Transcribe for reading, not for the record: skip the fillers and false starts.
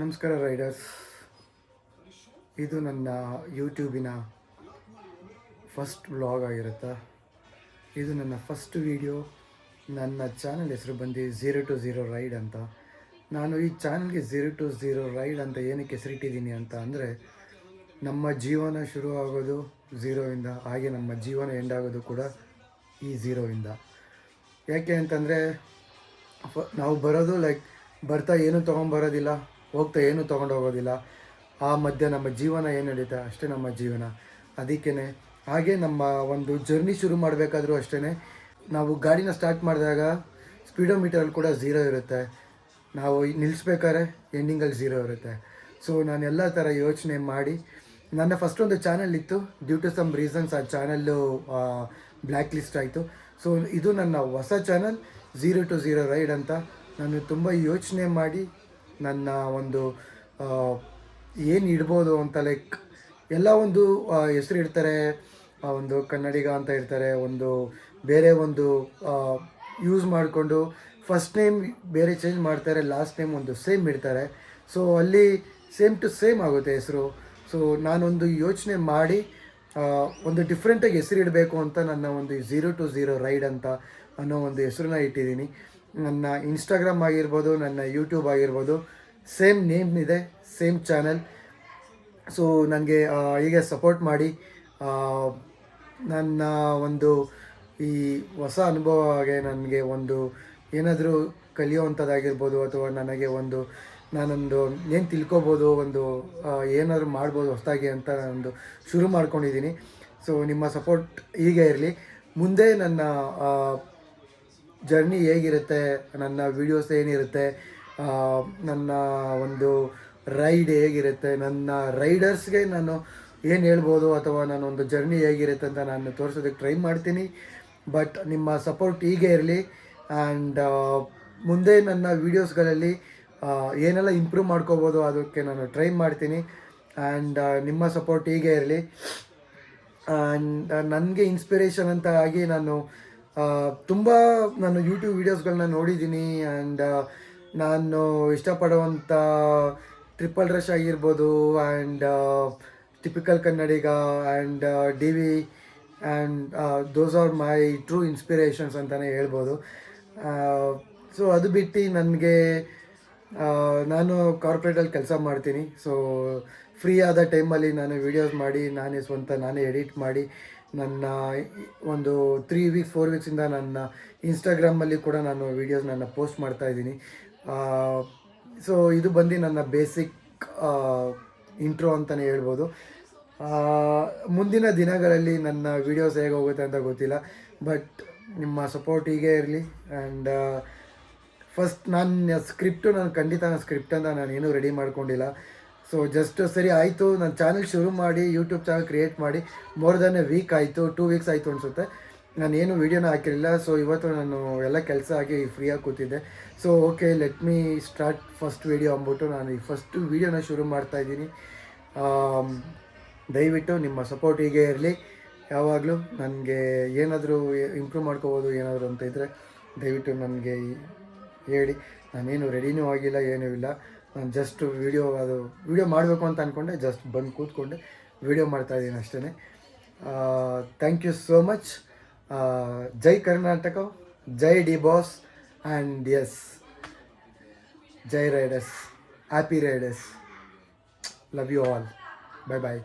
ನಮಸ್ಕಾರ ರೈಡರ್ಸ್. ಇದು ನನ್ನ ಯೂಟ್ಯೂಬಿನ ಫಸ್ಟ್ ವ್ಲಾಗ್ ಆಗಿರುತ್ತೆ. ಇದು ನನ್ನ ಫಸ್ಟ್ ವೀಡಿಯೋ. ನನ್ನ ಚಾನಲ್ ಹೆಸರು ಬಂದು 0 to 0 ರೈಡ್ ಅಂತ. ನಾನು ಈ ಚಾನಲ್ಗೆ 0 to 0 ರೈಡ್ ಅಂತ ಏನಕ್ಕೆ ಹೆಸರಿಟ್ಟಿದ್ದೀನಿ ಅಂತ ಅಂದರೆ, ನಮ್ಮ ಜೀವನ ಶುರು ಆಗೋದು ಝೀರೋಯಿಂದ, ಹಾಗೆ ನಮ್ಮ ಜೀವನ ಎಂಡ್ ಆಗೋದು ಕೂಡ ಈ ಝೀರೋಯಿಂದ. ಯಾಕೆ ಅಂತಂದರೆ ನಾವು ಬರೋದು ಬರ್ತಾ ಏನೂ ತೊಗೊಂಬರೋದಿಲ್ಲ, ಹೋಗ್ತಾ ಏನೂ ತೊಗೊಂಡು ಹೋಗೋದಿಲ್ಲ. ಆ ಮಧ್ಯೆ ನಮ್ಮ ಜೀವನ ಏನು ನಡೀತಾ ಅಷ್ಟೇ ನಮ್ಮ ಜೀವನ. ಅದಕ್ಕೇ ಹಾಗೆ ನಮ್ಮ ಒಂದು ಜರ್ನಿ ಶುರು ಮಾಡಬೇಕಾದ್ರೂ ಅಷ್ಟೇ, ನಾವು ಗಾಡಿನ ಸ್ಟಾರ್ಟ್ ಮಾಡಿದಾಗ ಸ್ಪೀಡೋಮೀಟರಲ್ಲಿ ಕೂಡ ಝೀರೋ ಇರುತ್ತೆ. ನಾವು ನಿಲ್ಲಿಸ್ಬೇಕಾದ್ರೆ ಎಂಡಿಂಗಲ್ಲಿ ಝೀರೋ ಇರುತ್ತೆ. ಸೊ ನಾನು ಎಲ್ಲ ಥರ ಯೋಚನೆ ಮಾಡಿ, ನನ್ನ ಫಸ್ಟ್ ಒಂದು ಚಾನಲ್ ಇತ್ತು. ಡ್ಯೂ ಟು ಸಮ್ ರೀಸನ್ಸ್ ಆ ಚಾನಲ್ಲು ಬ್ಲ್ಯಾಕ್ ಲಿಸ್ಟ್ ಆಯಿತು. ಸೊ ಇದು ನನ್ನ ಹೊಸ ಚಾನಲ್ 0 to 0 ರೈಡ್ ಅಂತ. ನಾನು ತುಂಬ ಯೋಚನೆ ಮಾಡಿ ನನ್ನ ಒಂದು ಏನು ಇಡ್ಬೋದು ಅಂತ, ಎಲ್ಲ ಒಂದು ಹೆಸರು ಇಡ್ತಾರೆ. ಒಂದು ಕನ್ನಡಿಗ ಅಂತ ಇರ್ತಾರೆ, ಒಂದು ಬೇರೆ ಒಂದು ಯೂಸ್ ಮಾಡಿಕೊಂಡು ಫಸ್ಟ್ ನೇಮ್ ಬೇರೆ ಚೇಂಜ್ ಮಾಡ್ತಾರೆ, ಲಾಸ್ಟ್ ನೇಮ್ ಒಂದು ಸೇಮ್ ಇಡ್ತಾರೆ. ಸೊ ಅಲ್ಲಿ ಸೇಮ್ ಟು ಸೇಮ್ ಆಗುತ್ತೆ ಹೆಸರು. ಸೊ ನಾನೊಂದು ಯೋಚನೆ ಮಾಡಿ ಒಂದು ಡಿಫ್ರೆಂಟಾಗಿ ಹೆಸರು ಇಡಬೇಕು ಅಂತ ನನ್ನ ಒಂದು 0 to 0 ರೈಡ್ ಅಂತ ಅನ್ನೋ ಒಂದು ಹೆಸರನ್ನ ಇಟ್ಟಿದ್ದೀನಿ. ನನ್ನ ಇನ್ಸ್ಟಾಗ್ರಾಮ್ ಆಗಿರ್ಬೋದು, ನನ್ನ ಯೂಟ್ಯೂಬ್ ಆಗಿರ್ಬೋದು, ಸೇಮ್ ನೇಮ್ ಇದೆ, ಸೇಮ್ ಚಾನಲ್. ಸೊ ನನಗೆ ಹೀಗೆ ಸಪೋರ್ಟ್ ಮಾಡಿ, ನನ್ನ ಒಂದು ಈ ಹೊಸ ಅನುಭವಗೆ ನನಗೆ ಒಂದು ಏನಾದರೂ ಕಲಿಯೋವಂಥದ್ದಾಗಿರ್ಬೋದು, ಅಥವಾ ನನಗೆ ನಾನೊಂದು ಏನು ತಿಳ್ಕೊಬೋದು, ಏನಾದರೂ ಮಾಡ್ಬೋದು ಹೊಸದಾಗಿ ಅಂತ ಒಂದು ಶುರು ಮಾಡ್ಕೊಂಡಿದ್ದೀನಿ. ಸೊ ನಿಮ್ಮ ಸಪೋರ್ಟ್ ಹೀಗೆ ಇರಲಿ. ಮುಂದೆ ನನ್ನ ಜರ್ನಿ ಹೇಗಿರುತ್ತೆ, ನನ್ನ ವೀಡಿಯೋಸ್ ಏನಿರುತ್ತೆ, ನನ್ನ ಒಂದು ರೈಡ್ ಹೇಗಿರುತ್ತೆ, ನನ್ನ ರೈಡರ್ಸ್ಗೆ ನಾನು ಏನು ಹೇಳ್ಬೋದು, ಅಥವಾ ನಾನೊಂದು ಜರ್ನಿ ಹೇಗಿರುತ್ತೆ ಅಂತ ನಾನು ತೋರಿಸೋದಕ್ಕೆ ಟ್ರೈ ಮಾಡ್ತೀನಿ. ಬಟ್ ನಿಮ್ಮ ಸಪೋರ್ಟ್ ಹೀಗೆ ಇರಲಿ. ಆ್ಯಂಡ್ ಮುಂದೆ ನನ್ನ ವೀಡಿಯೋಸ್ಗಳಲ್ಲಿ ಏನೆಲ್ಲ ಇಂಪ್ರೂವ್ ಮಾಡ್ಕೋಬೋದು ಅದಕ್ಕೆ ನಾನು ಟ್ರೈ ಮಾಡ್ತೀನಿ. ಆ್ಯಂಡ್ ನಿಮ್ಮ ಸಪೋರ್ಟ್ ಹೀಗೆ ಇರಲಿ. ಆ್ಯಂಡ್ ನನಗೆ ಇನ್ಸ್ಪಿರೇಷನ್ ಅಂತ ಆಗಿ ನಾನು ಯೂಟ್ಯೂಬ್ ವೀಡಿಯೋಸ್ಗಳನ್ನ ನೋಡಿದ್ದೀನಿ. ಆ್ಯಂಡ್ ನಾನು ಇಷ್ಟಪಡುವಂಥ ಟ್ರಿಪಲ್ ರಶ್ ಆಗಿರ್ಬೋದು, and typical Kannadiga, and DV, and those are my true inspirations ಅಂತಲೇ ಹೇಳ್ಬೋದು. ಸೊ ಅದು ಬಿಟ್ಟು ನನಗೆ ನಾನು ಕಾರ್ಪೊರೇಟಲ್ಲಿ ಕೆಲಸ ಮಾಡ್ತೀನಿ. ಸೊ ಫ್ರೀ ಆದ ಟೈಮಲ್ಲಿ ನಾನು ವೀಡಿಯೋಸ್ ಮಾಡಿ, ನಾನೇ ಎಡಿಟ್ ಮಾಡಿ, ನನ್ನ ಒಂದು 3 weeks 4 weeksಯಿಂದ ನನ್ನ ಇನ್ಸ್ಟಾಗ್ರಾಮಲ್ಲಿ ಕೂಡ ನಾನು ವೀಡಿಯೋಸ್ನ ಪೋಸ್ಟ್ ಮಾಡ್ತಾಯಿದ್ದೀನಿ. ಸೊ ಇದು ಬಂದು ನನ್ನ ಬೇಸಿಕ್ ಇಂಟ್ರೋ ಅಂತಲೇ ಹೇಳ್ಬೋದು. ಮುಂದಿನ ದಿನಗಳಲ್ಲಿ ನನ್ನ ವೀಡಿಯೋಸ್ ಹೇಗೆ ಹೋಗುತ್ತೆ ಅಂತ ಗೊತ್ತಿಲ್ಲ, ಬಟ್ ನಿಮ್ಮ ಸಪೋರ್ಟ್ ಹೀಗೆ ಇರಲಿ. ಆ್ಯಂಡ್ ಫಸ್ಟ್ ನಾನು ಸ್ಕ್ರಿಪ್ಟ್ ಅಂತ ನಾನೇನೂ ರೆಡಿ ಮಾಡ್ಕೊಂಡಿಲ್ಲ. ಸೊ ಜಸ್ಟ್ ಸರಿ ಆಯಿತು, ನಾನು ಚಾನಲ್ ಶುರು ಮಾಡಿ, ಯೂಟ್ಯೂಬ್ ಚಾನಲ್ ಕ್ರಿಯೇಟ್ ಮಾಡಿ ಮೋರ್ ದೆನ್ ಎ ವೀಕ್ ಆಯಿತು, 2 weeks ಆಯಿತು ಅನಿಸುತ್ತೆ. ನಾನೇನು ವೀಡಿಯೋನ ಹಾಕಿರಲಿಲ್ಲ. ಸೊ ಇವತ್ತು ನಾನು ಎಲ್ಲ ಕೆಲಸ ಆಗಿ ಫ್ರೀಯಾಗಿ ಕೂತಿದ್ದೆ. So okay, let me start first video ಅಂದ್ಬಿಟ್ಟು ನಾನು ಈ ಫಸ್ಟ್ ವೀಡಿಯೋನ ಶುರು ಮಾಡ್ತಾಯಿದ್ದೀನಿ. ದಯವಿಟ್ಟು ನಿಮ್ಮ ಸಪೋರ್ಟ್ ಹೀಗೆ ಇರಲಿ. ಯಾವಾಗಲೂ ನನಗೆ ಏನಾದರೂ ಇಂಪ್ರೂವ್ ಮಾಡ್ಕೋಬೋದು ಏನಾದರೂ ಅಂತ ಇದ್ದರೆ ದಯವಿಟ್ಟು ನನಗೆ ಹೇಳಿ. ನಾನೇನು ರೆಡಿನೂ ಆಗಿಲ್ಲ, ಏನೂ ಇಲ್ಲ. ನಾನು ಜಸ್ಟ್ ವೀಡಿಯೋ ಮಾಡಬೇಕು ಅಂತ ಅಂದ್ಕೊಂಡೆ, ಜಸ್ಟ್ ಬಂದು ಕೂತ್ಕೊಂಡೆ ವೀಡಿಯೋ ಮಾಡ್ತಾಯಿದ್ದೀನಿ ಅಷ್ಟೇ. Thank you so much. ಜೈ ಕರ್ನಾಟಕ, ಜೈ ಡಿ ಬಾಸ್, ಆ್ಯಂಡ್ ಎಸ್, ಜೈ riders, happy riders, love you all, bye bye.